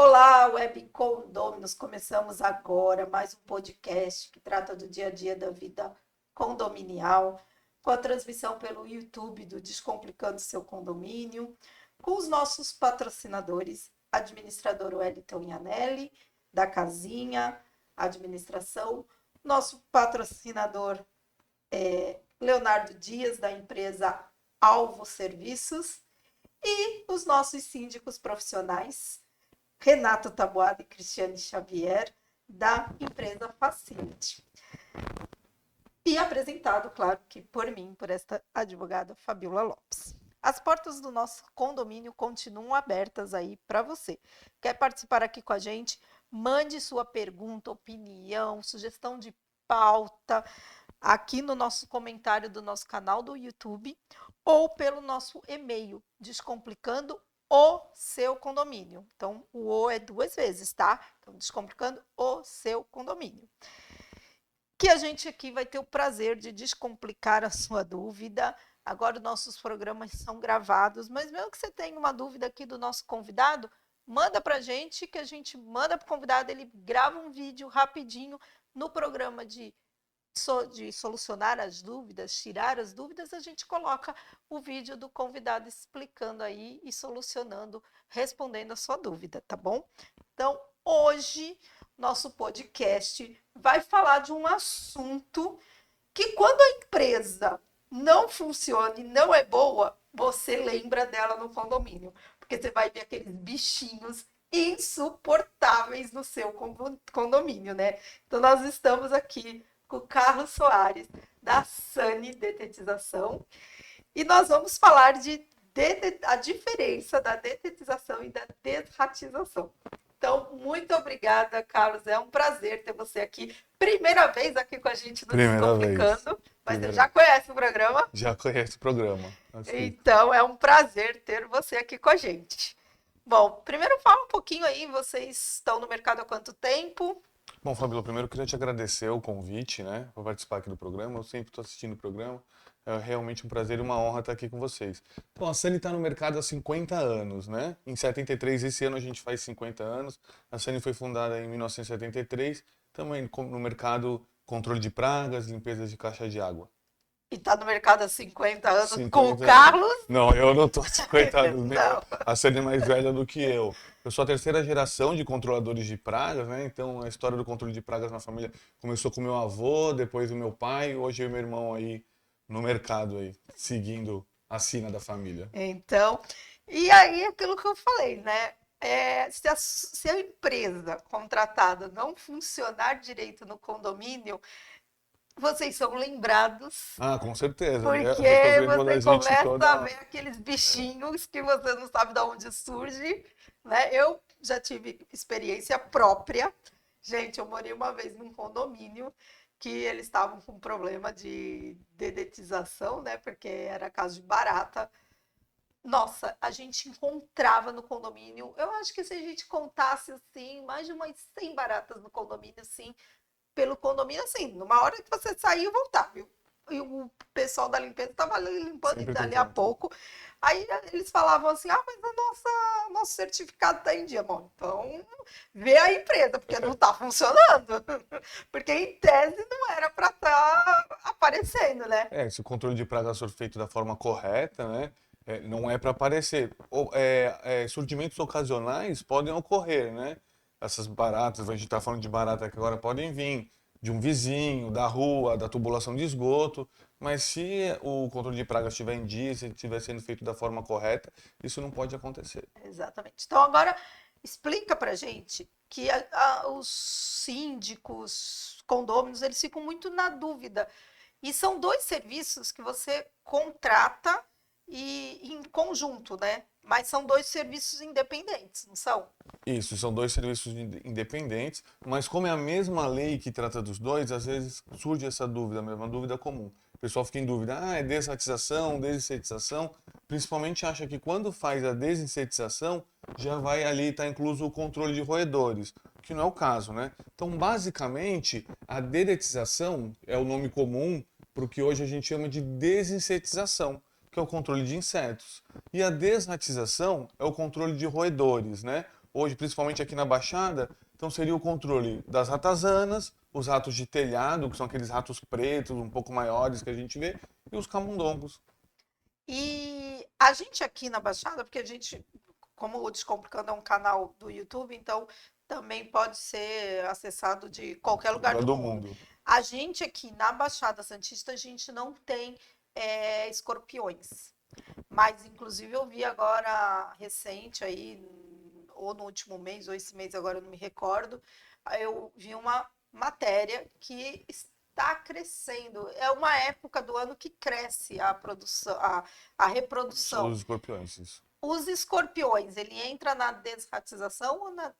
Olá, Web Condôminos. Começamos agora mais um podcast que trata do dia a dia da vida condominial, com a transmissão pelo YouTube do Descomplicando Seu Condomínio, com os nossos patrocinadores, administrador Wellington Ianelli, da Casinha, administração, nosso patrocinador Leonardo Dias, da empresa Alvo Serviços, e os nossos síndicos profissionais, Renato Taboada e Cristiane Xavier, da empresa Facility. E apresentado, claro, que por mim, por esta advogada Fabiola Lopes. As portas do nosso condomínio continuam abertas aí para você. Quer participar aqui com a gente? Mande sua pergunta, opinião, sugestão de pauta aqui no nosso comentário do nosso canal do YouTube ou pelo nosso e-mail, descomplicando o seu condomínio. Então, o O é 2 vezes, tá? Então, descomplicando o seu condomínio. Que a gente aqui vai ter o prazer de descomplicar a sua dúvida. Agora, os nossos programas são gravados, mas mesmo que você tenha uma dúvida aqui do nosso convidado, manda pra gente, que a gente manda pro convidado, ele grava um vídeo rapidinho no programa de solucionar as dúvidas, tirar as dúvidas, a gente coloca o vídeo do convidado explicando aí e solucionando, respondendo a sua dúvida, tá bom? Então, hoje, nosso podcast vai falar de um assunto que quando a empresa não funciona e não é boa, você lembra dela no condomínio, porque você vai ver aqueles bichinhos insuportáveis no seu condomínio, né? Então, nós estamos aqui com o Carlos Soares, da Sani Detetização, e nós vamos falar de a diferença da detetização e da desratização. Então, muito obrigada, Carlos, é um prazer ter você aqui. Primeira vez aqui com a gente no Descomplicando, mas você já conhece o programa? Já conheço o programa. Então, é um prazer ter você aqui com a gente. Bom, primeiro fala um pouquinho aí, vocês estão no mercado há quanto tempo? Bom, Fabíola, primeiro eu queria te agradecer o convite, né, para participar aqui do programa. Eu sempre estou assistindo o programa. É realmente um prazer e uma honra estar aqui com vocês. Então, a Sani está no mercado há 50 anos, né? Em 73, esse ano a gente faz 50 anos. A Sani foi fundada em 1973, também no mercado controle de pragas, limpeza de caixa de água. E está no mercado há 50 anos 50 com o Carlos? Não, eu não estou 50 anos, Não. A Sani é mais velha do que eu. Eu sou a terceira geração de controladores de pragas, né? Então a história do controle de pragas na família começou com meu avô, depois o meu pai, hoje eu e meu irmão aí no mercado aí, seguindo a sina da família. Então, e aí aquilo que eu falei, né? Se a empresa contratada não funcionar direito no condomínio, vocês são lembrados. Ah, com certeza. Porque É o problema da você gente começa a toda. ver aqueles bichinhos que você não sabe de onde surge, né? Eu já tive experiência própria. Gente, eu morei uma vez num condomínio que eles estavam com problema de dedetização, né? Porque era caso de barata. Nossa, a gente encontrava no condomínio. Eu acho que se a gente contasse assim, mais de umas 100 baratas no condomínio, assim, pelo condomínio, assim, numa hora que você sair e voltar, viu? E o pessoal da limpeza estava limpando Sempre dali a tentando. pouco. Aí eles falavam assim: ah, mas nosso certificado está em dia. Bom, então vê a empresa, porque não está funcionando. Porque em tese não era para estar aparecendo, né? Se o controle de pragas for feito da forma correta, né? Não é para aparecer. Surgimentos ocasionais podem ocorrer, né? Essas baratas, a gente está falando de barata que agora podem vir de um vizinho, da rua, da tubulação de esgoto, mas se o controle de pragas estiver em dia, se estiver sendo feito da forma correta, isso não pode acontecer. Exatamente. Então agora explica para gente que os síndicos, condôminos, eles ficam muito na dúvida. E são dois serviços que você contrata em conjunto, né? Mas são dois serviços independentes, não são? Isso, são dois serviços independentes, mas como é a mesma lei que trata dos dois, às vezes surge essa dúvida, mesmo, uma dúvida comum. O pessoal fica em dúvida, é desratização, desinsetização, principalmente acha que quando faz a desinsetização, já vai ali estar incluso o controle de roedores, que não é o caso, né? Então, basicamente, a dedetização é o nome comum para o que hoje a gente chama de desinsetização, que é o controle de insetos. E a desratização é o controle de roedores, né? hoje, principalmente aqui na Baixada, então seria o controle das ratazanas, os ratos de telhado, que são aqueles ratos pretos, um pouco maiores que a gente vê, e os camundongos. E a gente aqui na Baixada, porque a gente, como o Descomplicando é um canal do YouTube, então também pode ser acessado de qualquer lugar do Do mundo. mundo. A gente aqui na Baixada Santista, a gente não tem escorpiões. Mas, inclusive, eu vi agora, recente aí, ou no último mês, ou esse mês, agora eu não me recordo, eu vi uma matéria que está crescendo. É uma época do ano que cresce a produção, a São reprodução. os escorpiões, isso. Os escorpiões, ele entra na desratização ou na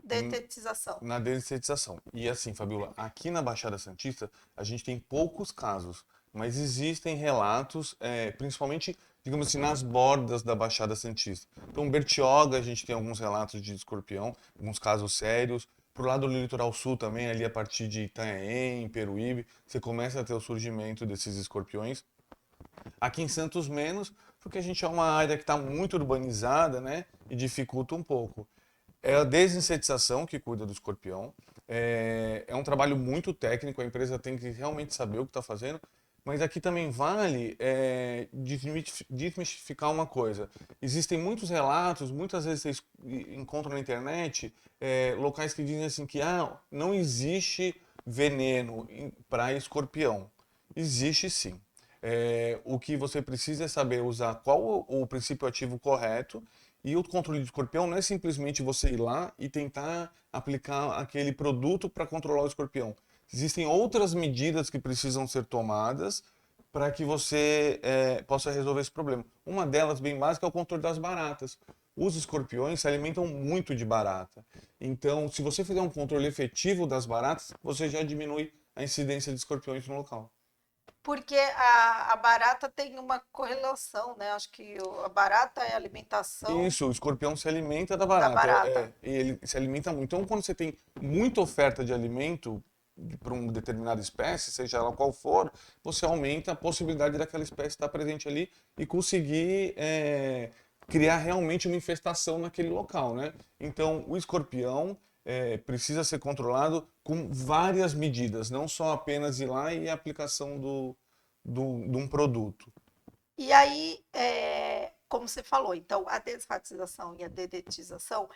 detetização? Na dessetização. E assim, Fabiola, aqui na Baixada Santista, a gente tem poucos casos, mas existem relatos, principalmente, digamos assim, nas bordas da Baixada Santista. Então, Bertioga, a gente tem alguns relatos de escorpião, alguns casos sérios. Pro lado do litoral sul também, ali a partir de Itanhaém, Peruíbe, você começa a ter o surgimento desses escorpiões. Aqui em Santos menos, porque a gente é uma área que está muito urbanizada, né? E dificulta um pouco. É a desinsetização que cuida do escorpião. É um trabalho muito técnico, a empresa tem que realmente saber o que está fazendo. Mas aqui também vale desmistificar uma coisa. Existem muitos relatos, muitas vezes vocês encontram na internet locais que dizem assim que não existe veneno para escorpião. Existe sim. O que você precisa é saber usar qual o princípio ativo correto, e o controle de escorpião não é simplesmente você ir lá e tentar aplicar aquele produto para controlar o escorpião. Existem outras medidas que precisam ser tomadas para que você possa resolver esse problema. Uma delas, bem básica, é o controle das baratas. Os escorpiões se alimentam muito de barata. Então, se você fizer um controle efetivo das baratas, você já diminui a incidência de escorpiões no local. Porque a barata tem uma correlação, né? Acho que a barata é a alimentação Isso, o escorpião se alimenta da da barata. barata. Ele se alimenta muito. Então, quando você tem muita oferta de alimento para uma determinada espécie, seja ela qual for, você aumenta a possibilidade daquela espécie estar presente ali e conseguir criar realmente uma infestação naquele local, né? Então, o escorpião precisa ser controlado com várias medidas, não só apenas ir lá e a aplicação de um produto. E aí, como você falou, então a desratização e a dedetização,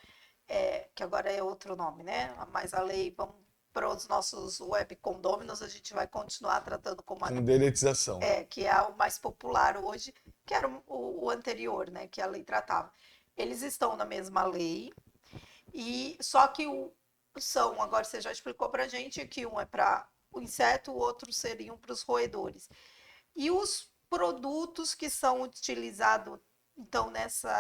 que agora é outro nome, né? Mas a lei, vamos para os nossos web condôminos, a gente vai continuar tratando como Com dedetização. que é o mais popular hoje, que era o anterior, né? Que a lei tratava. Eles estão na mesma lei, e só que agora você já explicou para a gente que um é para o inseto, o outro seriam para os roedores. E os produtos que são utilizados, então,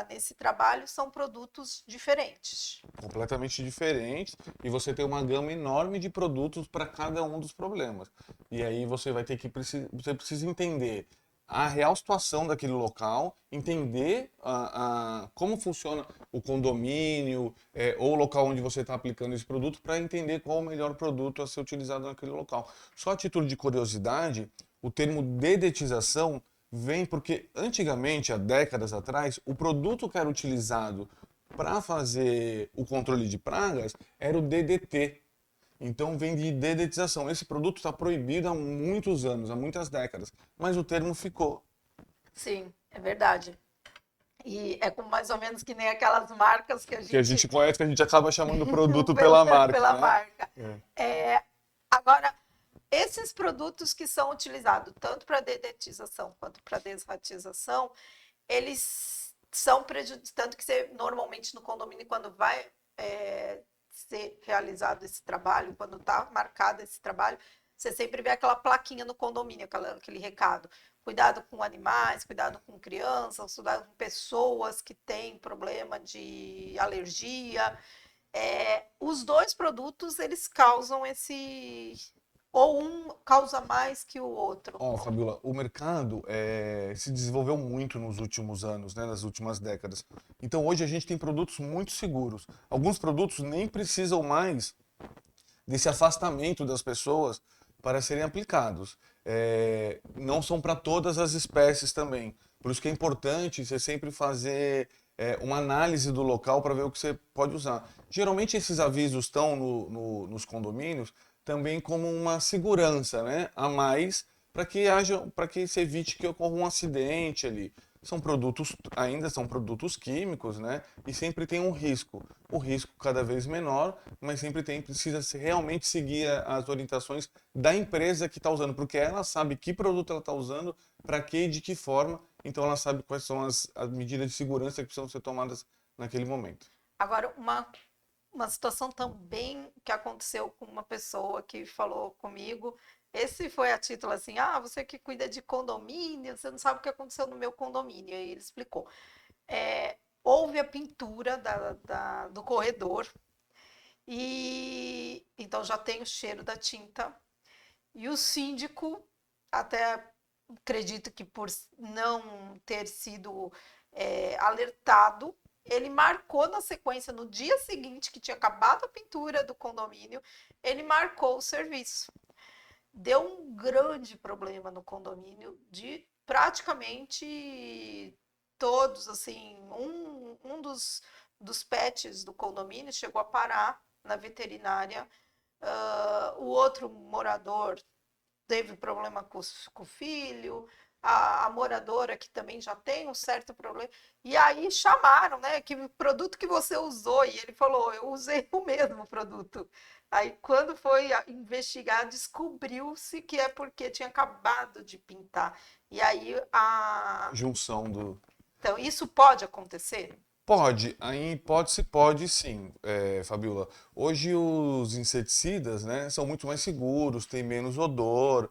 nesse trabalho, são produtos diferentes. Completamente diferentes, e você tem uma gama enorme de produtos para cada um dos problemas. E aí você vai ter que você precisa entender a real situação daquele local, entender como funciona o condomínio ou o local onde você está aplicando esse produto, para entender qual o melhor produto a ser utilizado naquele local. Só a título de curiosidade, o termo dedetização vem porque antigamente, há décadas atrás, o produto que era utilizado para fazer o controle de pragas era o DDT. Então vem de dedetização. Esse produto está proibido há muitos anos, há muitas décadas, mas o termo ficou. Sim, é verdade. E é como mais ou menos que nem aquelas marcas que a Que a gente gente conhece, que a gente acaba chamando o produto pela marca, pela né? marca. Agora, esses produtos que são utilizados tanto para dedetização quanto para desratização, eles são prejudiciais, tanto que você, normalmente no condomínio, quando vai ser realizado esse trabalho, quando está marcado esse trabalho, você sempre vê aquela plaquinha no condomínio, aquele recado. Cuidado com animais, cuidado com crianças, cuidado com pessoas que têm problema de alergia. Os dois produtos, eles causam ou um causa mais que o outro. Fabiola, o mercado se desenvolveu muito nos últimos anos, né, nas últimas décadas. Então hoje a gente tem produtos muito seguros. Alguns produtos nem precisam mais desse afastamento das pessoas para serem aplicados. Não são para todas as espécies também. Por isso que é importante você sempre fazer uma análise do local para ver o que você pode usar. Geralmente esses avisos estão nos condomínios também como uma segurança, né, a mais para que se evite que ocorra um acidente ali. Ainda são produtos químicos, né? E sempre tem um risco. O risco cada vez menor, mas sempre realmente seguir as orientações da empresa que está usando, porque ela sabe que produto ela está usando, para que e de que forma, então ela sabe quais são as medidas de segurança que precisam ser tomadas naquele momento. Agora, uma situação também que aconteceu com uma pessoa que falou comigo. Esse foi a título assim: ah, você que cuida de condomínio, você não sabe o que aconteceu no meu condomínio. E ele explicou. Houve a pintura do corredor, e então já tem o cheiro da tinta. E o síndico, até acredito que por não ter sido alertado, ele marcou na sequência, no dia seguinte, que tinha acabado a pintura do condomínio, ele marcou o serviço. Deu um grande problema no condomínio, de praticamente todos, assim, um dos pets do condomínio chegou a parar na veterinária. O outro morador teve problema com o filho, a moradora que também já tem um certo problema. E aí chamaram, né? Que produto que você usou? E ele falou: eu usei o mesmo produto. Aí, quando foi investigar, descobriu-se que é porque tinha acabado de pintar. E aí a. Junção do. Então, isso pode acontecer? Pode, aí hipótese pode sim, Fabiola. Hoje os inseticidas, né, são muito mais seguros, tem menos odor,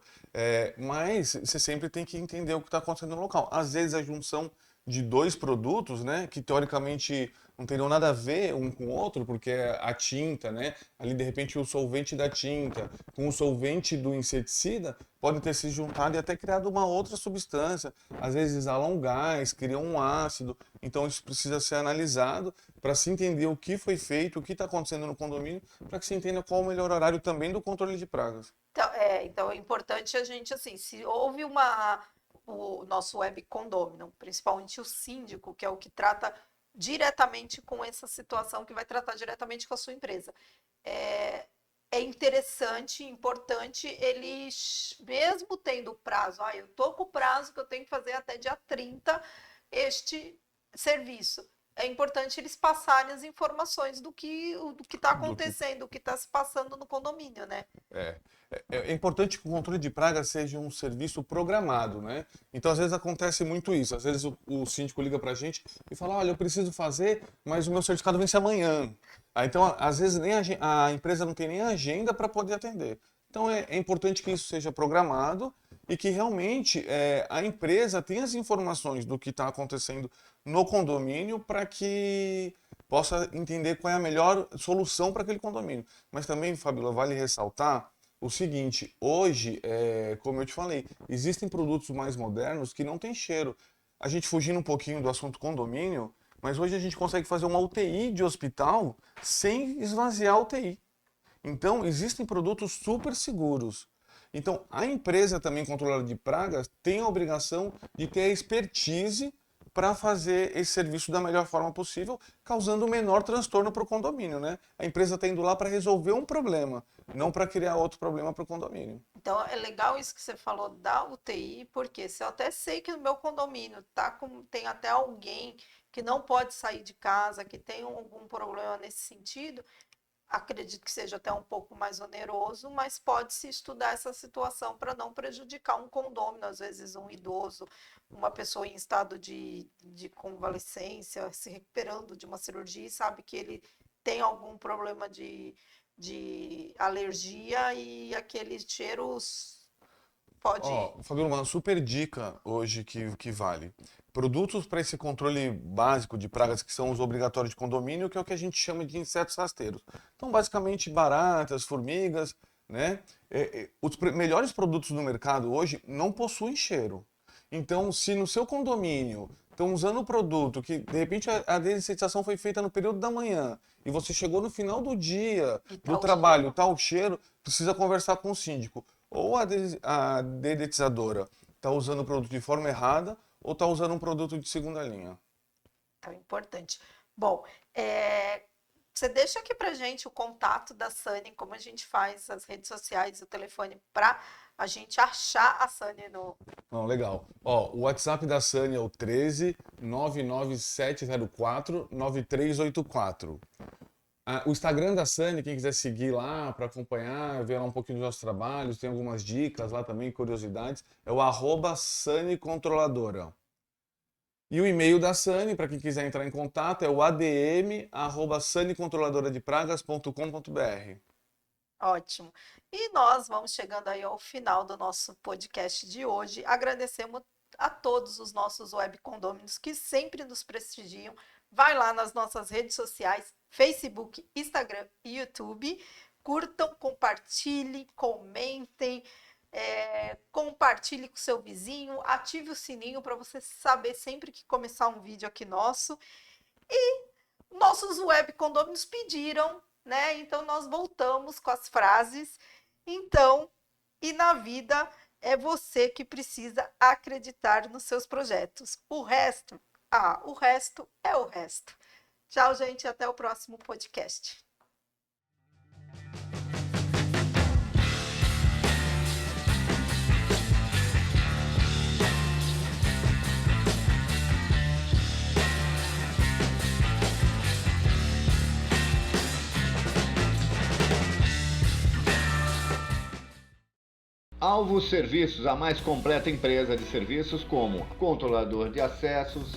mas você sempre tem que entender o que está acontecendo no local. Às vezes a junção de dois produtos, né, que teoricamente não teriam nada a ver um com o outro, porque é a tinta, né, ali de repente o solvente da tinta com o solvente do inseticida podem ter se juntado e até criado uma outra substância. Às vezes exalam um gás, criam um ácido. Então isso precisa ser analisado para se entender o que foi feito, o que está acontecendo no condomínio, para que se entenda qual o melhor horário também do controle de pragas. Então é importante a gente, assim, se houve o nosso web condômino, principalmente o síndico, que é o que trata diretamente com essa situação, que vai tratar diretamente com a sua empresa. É, é interessante, importante, ele, mesmo tendo prazo, eu estou com o prazo que eu tenho que fazer até dia 30 este serviço. É importante eles passarem as informações do que está Do que acontecendo, do que está se passando no condomínio, né? É, é importante que o controle de praga seja um serviço programado, né? Então, às vezes acontece muito isso. Às vezes o síndico liga pra gente e fala: olha, eu preciso fazer, mas o meu certificado vence amanhã. Então, às vezes, nem a empresa não tem nem agenda para poder atender. Então, é importante que isso seja programado e que realmente a empresa tenha as informações do que está acontecendo no condomínio para que possa entender qual é a melhor solução para aquele condomínio. Mas também, Fabíola, vale ressaltar o seguinte: hoje, como eu te falei, existem produtos mais modernos que não têm cheiro. A gente fugindo um pouquinho do assunto condomínio, mas hoje a gente consegue fazer uma UTI de hospital sem esvaziar a UTI. Então, existem produtos super seguros. Então, a empresa também controladora de pragas tem a obrigação de ter a expertise para fazer esse serviço da melhor forma possível, causando o menor transtorno para o condomínio, né? A empresa está indo lá para resolver um problema, não para criar outro problema para o condomínio. Então é legal isso que você falou da UTI, porque se eu até sei que no meu condomínio tem até alguém que não pode sair de casa, que tem algum problema nesse sentido, acredito que seja até um pouco mais oneroso, mas pode-se estudar essa situação para não prejudicar um condômino, às vezes um idoso, uma pessoa em estado de convalescência, se recuperando de uma cirurgia, e sabe que ele tem algum problema de alergia e aqueles cheiros pode. Ó, Fabiola, uma super dica hoje que vale. Produtos para esse controle básico de pragas que são os obrigatórios de condomínio, que é o que a gente chama de insetos rasteiros. Então, basicamente, baratas, formigas, né? Os melhores produtos do mercado hoje não possuem cheiro. Então, se no seu condomínio estão usando o produto que, de repente, a desensitização foi feita no período da manhã e você chegou no final do dia E do tal trabalho, cheiro. tá o cheiro, precisa conversar com o síndico. Ou a dedetizadora está usando o produto de forma errada ou está usando um produto de segunda linha. Então, é importante. Bom, você deixa aqui pra gente o contato da Sani, como a gente faz as redes sociais e o telefone para a gente achar a Sani no... Não, legal. Ó, o WhatsApp da Sani é o 13 99704 9384. O Instagram da Sani, quem quiser seguir lá para acompanhar, ver lá um pouquinho dos nossos trabalhos, tem algumas dicas lá também, curiosidades, é o @SaniControladora. E o e-mail da Sani, para quem quiser entrar em contato, é o adm@sanicontrolladoradepragas.com.br. Ótimo. E nós vamos chegando aí ao final do nosso podcast de hoje. Agradecemos a todos os nossos web condôminos que sempre nos prestigiam. Vai lá nas nossas redes sociais, Facebook, Instagram e YouTube. Curtam, compartilhem, comentem, compartilhe com seu vizinho, ative o sininho para você saber sempre que começar um vídeo aqui nosso. E nossos web condôminos pediram, né? Então nós voltamos com as frases. Então, e na vida é você que precisa acreditar nos seus projetos. O resto é o resto. Tchau, gente, até o próximo podcast. Alvos Serviços, a mais completa empresa de serviços como controlador de acessos,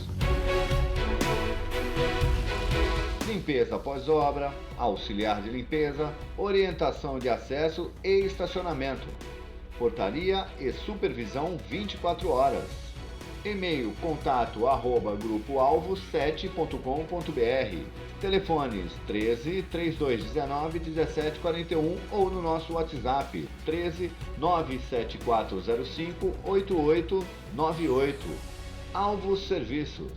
limpeza pós-obra, auxiliar de limpeza, orientação de acesso e estacionamento, portaria e supervisão 24 horas. E-mail contato@grupoalvo7.com.br. Telefones 13 3219 1741 ou no nosso WhatsApp 13 97405 8898. Alvos Serviços.